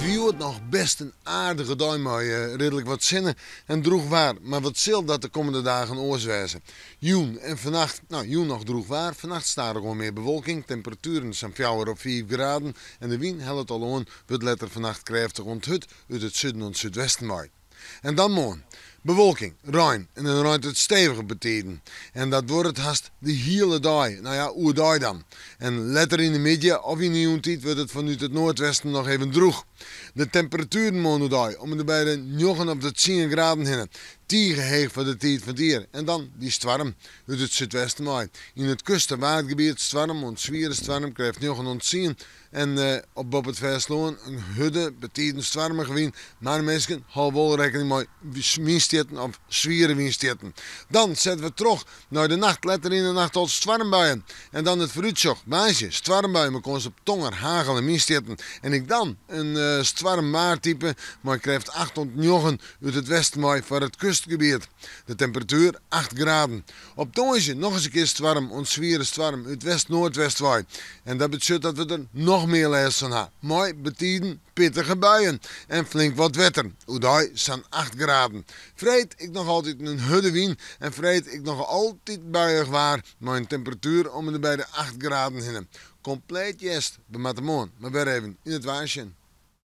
Het wordt nog best een aardige dag met redelijk wat zinnen en droeg waar. Maar wat zal dat de komende dagen oorswezen? Joen en vannacht, joen nog droeg waar. Vannacht staat er gewoon meer bewolking. Temperaturen zijn 4 of 5 graden. En de wind helpt al aan. Wordt letter vannacht krachtig onthut uit het zuiden en het zuidwesten waait. En dan morgen. Bewolking, ruim en dan ruimt het stevige beteden. En dat wordt het haast de hele dag. Hoe dag dan? En letter in de middag of in de joentijd wordt het vanuit het noordwesten nog even droeg. De temperaturen morgen dag om de bij de 9 of de 10 graden heen. Tiegeheeg voor de tijd van het jaar. En dan die storm uit het zuidwesten waait. In het kust- en waardgebied storm, want zware storm krijgt 9 en 10. En op het Versloon een hudde beteden stormig wind. Maar mensen houden wel rekening met windsteden of zware windsteden. Dan zetten we terug naar de nacht. Letter in de nacht tot stormbuien. En dan het vooruitzicht. Meisje, stormbuien met kans op tonger, hagel en windsteden. En ik dan een stormwaartype. Maar ik krijg 8 tot 9 uit het westen waait voor het kustgebied. De temperatuur 8 graden. Op Tongensje nog eens een keer storm, een zware storm uit west-noordwest waait. En dat betekent dat we er nog meer les van hebben. Mooi betiden pittige buien en flink wat wetter. Oedai staan 8 graden. Vreet ik nog altijd een hudde wind en vreet ik nog altijd buiig waar, maar een temperatuur om de bij de 8 graden heen. Compleet jest, we moeten morgen maar weer even in het waarsje.